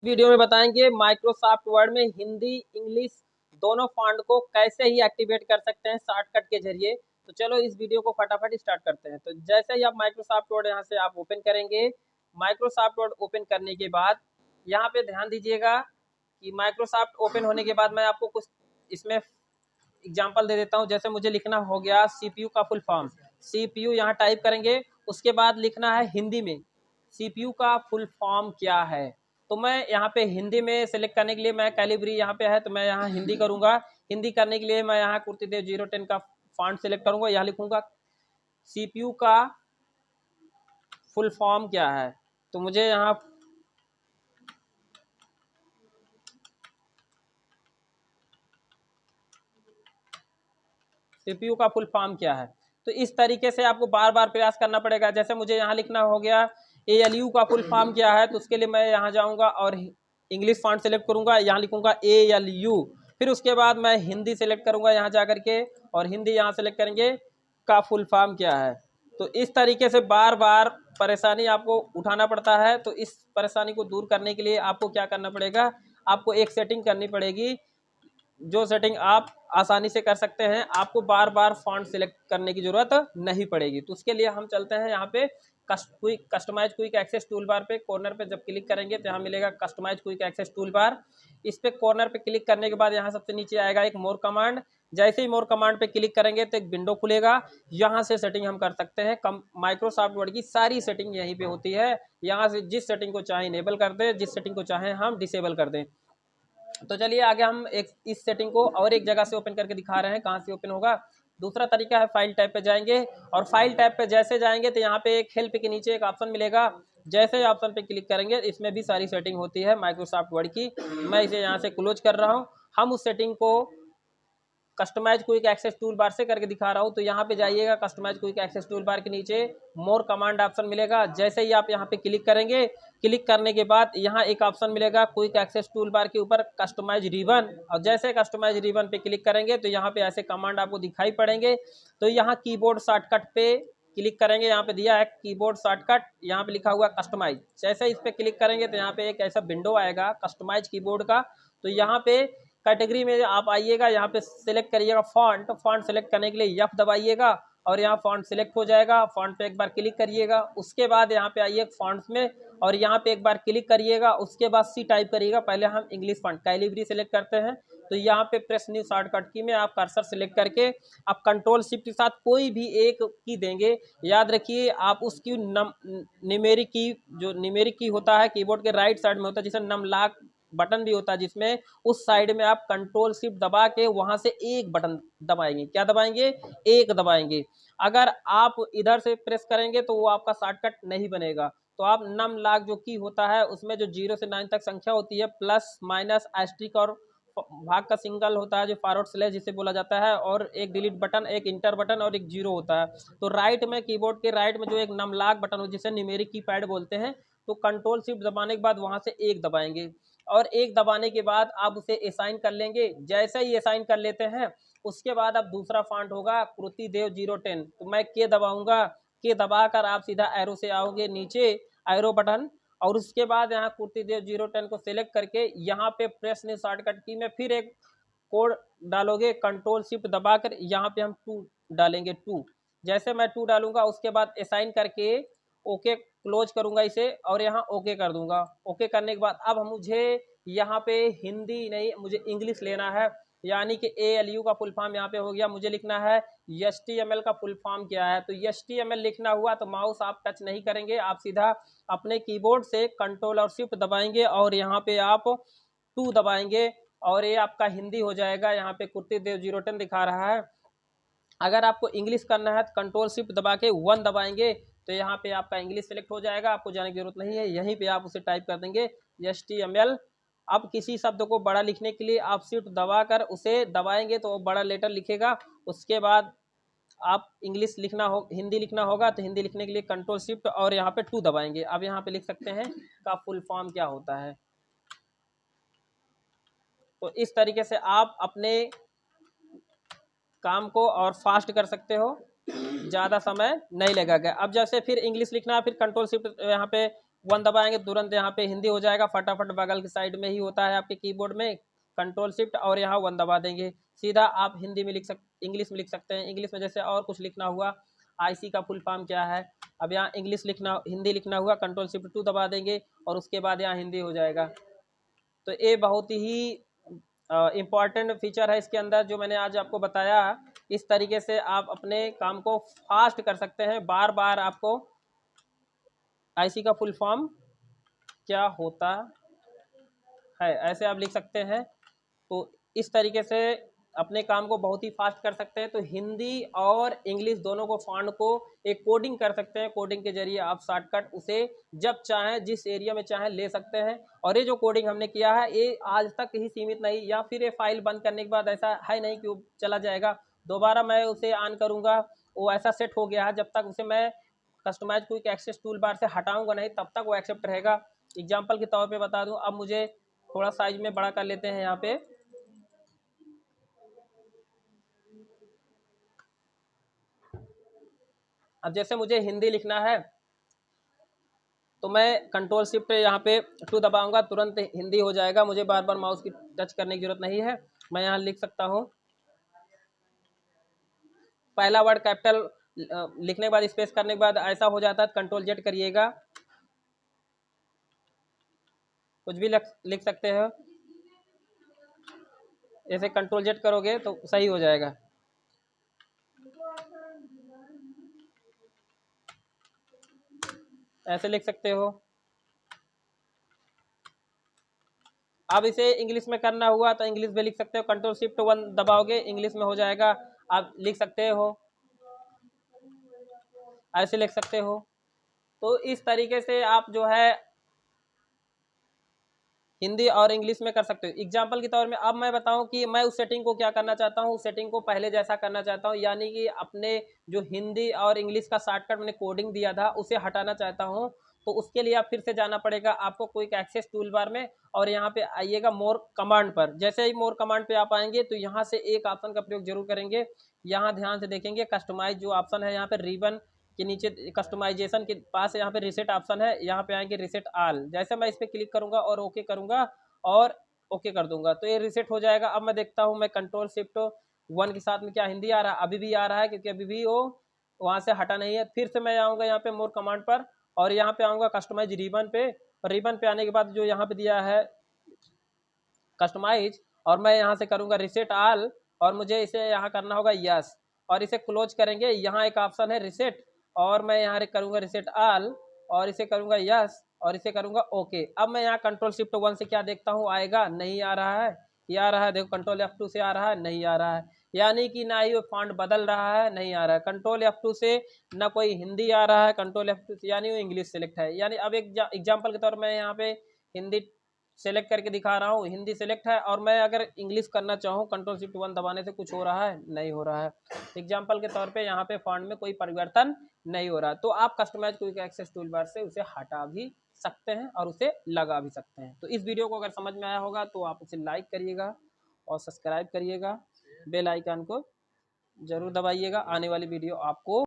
Video में बताएंगे Microsoft word में हिंदी इंग्लिश दोनों फॉन्ट को कैसे ही एक्टिवेट कर सकते हैं शॉर्टकट के जरिए। तो चलो इस वीडियो को फटाफट स्टार्ट करते हैं। तो जैसे ही आप माइक्रोसॉफ्ट वर्ड यहाँ से आप ओपन करेंगे, माइक्रोसॉफ्ट वर्ड ओपन करने के बाद यहाँ पे ध्यान दीजिएगा कि माइक्रोसॉफ्ट ओपन होने के बाद मैं आपको कुछ इसमें एग्जाम्पल दे देता हूँ। जैसे मुझे लिखना हो गया सीपीयू का फुल फॉर्म, सीपीयू यहाँ टाइप करेंगे, उसके बाद लिखना है हिंदी में सीपीयू का फुल फॉर्म क्या है। तो मैं यहाँ पे हिंदी में सेलेक्ट करने के लिए मैं कैलिब्री यहाँ पे है तो मैं यहाँ हिंदी करूँगा। हिंदी करने के लिए मैं यहाँ कुर्तीदेव 010 का फॉन्ट सेलेक्ट करूँगा, यहाँ लिखूँगा सीपीयू का फुल फॉर्म क्या है। तो मुझे यहाँ सीपीयू का फुल फॉर्म क्या है, तो इस तरीके से आपको बार बार प्रयास करना पड़ेगा। जैसे मुझे यहाँ लिखना हो गया ALU का फुल फॉर्म क्या है, तो उसके लिए मैं यहाँ जाऊँगा और इंग्लिश फॉन्ट सेलेक्ट करूँगा, यहाँ लिखूँगा ALU। फिर उसके बाद मैं हिंदी सेलेक्ट करूँगा यहाँ जा करके, और हिंदी यहाँ सेलेक्ट करेंगे का फुल फॉर्म क्या है। तो इस तरीके से बार बार परेशानी आपको उठाना पड़ता है। तो इस परेशानी को दूर करने के लिए आपको क्या करना पड़ेगा, आपको एक सेटिंग करनी पड़ेगी, जो सेटिंग आप आसानी से कर सकते हैं। आपको बार बार फॉन्ट सिलेक्ट करने की जरूरत नहीं पड़ेगी। तो उसके लिए हम चलते हैं यहाँ पे customize quick access toolbar पे। कॉर्नर पे जब क्लिक करेंगे तो यहाँ मिलेगा customize quick access toolbar. इस पे कॉर्नर पे क्लिक करने के बाद यहाँ सबसे नीचे आएगा एक मोर कमांड। जैसे ही मोर कमांड पे क्लिक करेंगे तो एक विंडो खुलेगा, यहाँ से सेटिंग हम कर सकते हैं। माइक्रोसॉफ्ट वर्ड की सारी सेटिंग यहीं पे होती है। यहाँ से जिस सेटिंग को चाहे इनेबल कर दें, जिस सेटिंग को चाहे हम डिसेबल कर दें। तो चलिए आगे हम एक इस सेटिंग को और एक जगह से ओपन करके दिखा रहे हैं कहाँ से ओपन होगा। दूसरा तरीका है फाइल टैब पे जाएंगे, और फाइल टैब पे जैसे जाएंगे तो यहाँ पे एक हेल्प के नीचे एक ऑप्शन मिलेगा। जैसे ही ऑप्शन पे क्लिक करेंगे इसमें भी सारी सेटिंग होती है माइक्रोसॉफ्ट वर्ड की। मैं इसे यहाँ से क्लोज कर रहा हूँ। हम उस सेटिंग को customize quick access toolbar से करके दिखा रहा हूँ। तो यहाँ पे जाइएगा, customize quick access toolbar के नीचे मोर कमांड ऑप्शन मिलेगा। जैसे ही आप यहाँ पे क्लिक करेंगे, क्लिक करने के बाद यहाँ एक ऑप्शन मिलेगा क्विक एक्सेस टूल बार के ऊपर कस्टमाइज रिबन, और जैसे कस्टमाइज रिबन पे क्लिक करेंगे तो यहाँ पे ऐसे कमांड आपको दिखाई पड़ेंगे। तो यहाँ कीबोर्ड शॉर्टकट पे क्लिक करेंगे, यहाँ पे दिया है कीबोर्ड शॉर्टकट, यहाँ पे लिखा हुआ कस्टमाइज। जैसे इस पे क्लिक करेंगे तो यहाँ पे एक ऐसा विंडो आएगा कस्टमाइज कीबोर्ड का। तो यहाँ पे कैटेगरी में आप आइएगा, यहाँ पे सिलेक्ट करिएगा फॉन्ट। फॉन्ट सेलेक्ट करने के लिए F दबाइएगा और यहाँ फॉन्ट सेलेक्ट हो जाएगा। फॉन्ट पे एक बार क्लिक करिएगा, उसके बाद यहाँ पे आइए फॉन्ट्स में और यहाँ पे एक बार क्लिक करिएगा, उसके बाद C टाइप करिएगा। पहले हम इंग्लिश फॉन्ट कैलिब्री सेलेक्ट करते हैं। तो यहाँ पे प्रेस न्यू शॉर्टकट की में आप कर्सर सेलेक्ट करके आप कंट्रोल शिफ्ट के साथ कोई भी एक की देंगे। याद रखिए आप उसकी न्यूमेरिक की, जो न्यूमेरिक की होता है कीबोर्ड के राइट साइड में होता है, जिसे नम लॉक बटन भी होता है, जिसमें उस साइड में आप कंट्रोल शिफ्ट दबा के वहां से एक बटन दबाएंगे। क्या दबाएंगे? एक दबाएंगे। अगर आप इधर से प्रेस करेंगे तो वो आपका शॉर्टकट नहीं बनेगा। तो आप नम लॉक जो की होता है उसमें जो 0 से 9 तक संख्या होती है, प्लस माइनस एस्ट्रिक और भाग का सिंगल होता है जो फॉरवर्ड स्लैश जिसे बोला जाता है, और एक डिलीट बटन, एक इंटर बटन और एक जीरो होता है। तो राइट में कीबोर्ड के राइट में जो एक नम लॉक बटन हो जिसे न्यूमेरिक कीपैड बोलते हैं, तो कंट्रोल शिफ्ट दबाने के बाद वहां से एक दबाएंगे, और एक दबाने के बाद आप उसे असाइन कर लेंगे। जैसे ही असाइन कर लेते हैं उसके बाद अब दूसरा फॉन्ट होगा कुर्तीदेव 010। तो मैं के दबाऊंगा, के दबाकर आप सीधा एरो से आओगे नीचे, एरो बटन, और उसके बाद यहाँ कुर्तीदेव 010 को सिलेक्ट करके यहाँ पे प्रेस ने शॉर्टकट की में फिर एक कोड डालोगे, कंट्रोल शिफ्ट दबाकर यहाँ पे हम 2 डालेंगे 2। जैसे मैं 2 डालूंगा उसके बाद असाइन करके ओके क्लोज करूंगा इसे, और यहाँ ओके कर दूंगा। ओके करने के बाद अब मुझे यहाँ पे हिंदी नहीं, मुझे इंग्लिश लेना है। यानी कि ALU का फुल फॉर्म यहाँ पे हो गया, मुझे लिखना है HTML का फुल फॉर्म क्या है। तो HTML लिखना हुआ तो माउस आप टच नहीं करेंगे, आप सीधा अपने कीबोर्ड से कंट्रोल और शिफ्ट दबाएंगे और यहाँ पे आप 2 दबाएंगे और ये आपका हिंदी हो जाएगा। यहाँ पे कुर्तीदेव 010 दिखा रहा है। अगर आपको इंग्लिश करना है तो कंट्रोल शिफ्ट दबा के 1 दबाएंगे तो यहाँ पे आपका इंग्लिश सेलेक्ट हो जाएगा। आपको जाने की जरूरत नहीं है, यहीं पे आप उसे टाइप कर देंगे HTML। अब किसी शब्द को बड़ा लिखने के लिए आप शिफ्ट दबाकर उसे दबाएंगे तो वो बड़ा लेटर लिखेगा। उसके बाद आप इंग्लिश लिखना हो, हिंदी लिखना होगा तो हिंदी लिखने के लिए कंट्रोल शिफ्ट और यहाँ पे 2 दबाएंगे। अब यहाँ पे लिख सकते हैं का फुल फॉर्म क्या होता है। तो इस तरीके से आप अपने काम को और फास्ट कर सकते हो, ज़्यादा समय नहीं लगेगा। अब जैसे फिर इंग्लिश लिखना है, फिर कंट्रोल शिफ्ट यहाँ पे वन दबाएंगे तुरंत यहाँ पे हिंदी हो जाएगा, फटाफट बगल की साइड में ही होता है आपके कीबोर्ड में, कंट्रोल शिफ्ट और यहाँ वन दबा देंगे, सीधा आप हिंदी में लिख सकते, इंग्लिश में लिख सकते हैं। इंग्लिश में जैसे और कुछ लिखना हुआ, आईसी का फुल फॉर्म क्या है, अब यहाँ इंग्लिश लिखना, हिंदी लिखना हुआ, कंट्रोल शिफ्ट 2 दबा देंगे और उसके बाद यहाँ हिंदी हो जाएगा। तो ये बहुत ही इम्पॉर्टेंट फीचर है इसके अंदर जो मैंने आज आपको बताया। इस तरीके से आप अपने काम को फास्ट कर सकते हैं। बार बार आपको आईसी का फुल फॉर्म क्या होता है ऐसे आप लिख सकते हैं। तो इस तरीके से अपने काम को बहुत ही फास्ट कर सकते हैं। तो हिंदी और इंग्लिश दोनों को फॉन्ट को एक कोडिंग कर सकते हैं। कोडिंग के जरिए आप शॉर्टकट उसे जब चाहें जिस एरिया में चाहें ले सकते हैं। और ये जो कोडिंग हमने किया है ये आज तक ही सीमित नहीं, या फिर ये फाइल बंद करने के बाद ऐसा है नहीं कि वो चला जाएगा, दोबारा मैं उसे ऑन करूँगा वो ऐसा सेट हो गया है, जब तक उसे मैं customize quick access toolbar से हटाऊंगा नहीं तब तक वो एक्सेप्ट रहेगा। एग्जाम्पल के तौर पे बता दूं, अब मुझे थोड़ा साइज में बड़ा कर लेते हैं यहाँ पे। अब जैसे मुझे हिंदी लिखना है तो मैं कंट्रोल शिफ्ट यहाँ पे 2 दबाऊंगा, तुरंत हिंदी हो जाएगा, मुझे बार बार माउस की टच करने की जरूरत नहीं है। मैं यहाँ लिख सकता हूँ, पहला वर्ड कैपिटल लिखने के बाद स्पेस करने के बाद ऐसा हो जाता है, कंट्रोल जेड करिएगा, कुछ भी लिख सकते हो, ऐसे कंट्रोल जेड करोगे तो सही हो जाएगा। ऐसे लिख सकते हो। अब इसे इंग्लिश में करना हुआ तो इंग्लिश में लिख सकते हो, कंट्रोल शिफ्ट 1 दबाओगे इंग्लिश में हो जाएगा, आप लिख सकते हो, ऐसे लिख सकते हो। तो इस तरीके से आप जो है हिंदी और इंग्लिश में कर सकते हो। एग्जाम्पल के तौर में अब मैं बताऊं कि मैं उस सेटिंग को क्या करना चाहता हूं, उस सेटिंग को पहले जैसा करना चाहता हूं, यानी कि अपने जो हिंदी और इंग्लिश का शॉर्टकट मैंने कोडिंग दिया था उसे हटाना चाहता हूं। तो उसके लिए आप फिर से जाना पड़ेगा आपको क्विक एक्सेस टूल बार में, और यहाँ पे आइएगा मोर कमांड पर। जैसे ही मोर कमांड पे आप आएंगे तो यहाँ से एक ऑप्शन का प्रयोग जरूर करेंगे। यहाँ ध्यान से देखेंगे कस्टमाइज जो ऑप्शन है, यहाँ पे रिबन के नीचे कस्टमाइजेशन के पास यहाँ पे रिसेट ऑप्शन है, यहाँ पे आएंगे रिसेट ऑल। जैसे मैं इस पर क्लिक करूंगा और ओके करूंगा और ओके कर दूंगा तो ये रिसेट हो जाएगा। अब मैं देखता हूँ मैं कंट्रोल शिफ्ट 1 के साथ में क्या हिंदी आ रहा है, अभी भी आ रहा है क्योंकि अभी भी वो वहां से हटा नहीं है। फिर से मैं आऊँगा यहाँ पे मोर कमांड पर और यहाँ पे आऊँगा कस्टमाइज रिबन पे, रिबन पे आने के बाद जो यहाँ पे दिया है कस्टमाइज, और मैं यहाँ से करूँगा रिसेट ऑल, और मुझे इसे यहाँ करना होगा यस, और इसे क्लोज करेंगे। यहाँ एक ऑप्शन है रिसेट, और मैं यहाँ करूँगा रिसेट ऑल और इसे करूँगा यस और इसे करूँगा ओके। अब मैं यहाँ कंट्रोल शिफ्ट 1 से क्या देखता हूँ, आएगा नहीं आ रहा है, ये आ रहा है, देखो कंट्रोल F2 से आ रहा है, नहीं आ रहा है, यानी कि ना ही वो फॉन्ट बदल रहा है, नहीं आ रहा है। कंट्रोल F2 से ना कोई हिंदी आ रहा है, कंट्रोल F2 से यानी वो इंग्लिश सेलेक्ट है। यानी अब एक एग्जाम्पल के तौर में यहाँ पे हिंदी सेलेक्ट करके दिखा रहा हूँ, हिंदी सेलेक्ट है, और मैं अगर इंग्लिश करना चाहूँ कंट्रोल शिफ्ट 1 दबाने से कुछ हो रहा है, नहीं हो रहा है। एग्जाम्पल के तौर पे यहाँ पे फॉन्ट में कोई परिवर्तन नहीं हो रहा। तो आप customize quick access toolbar से उसे हटा भी सकते हैं और उसे लगा भी सकते हैं। तो इस वीडियो को अगर समझ में आया होगा तो आप उसे लाइक करिएगा और सब्सक्राइब करिएगा, बेल आइकन को जरूर दबाइएगा, आने वाली वीडियो आपको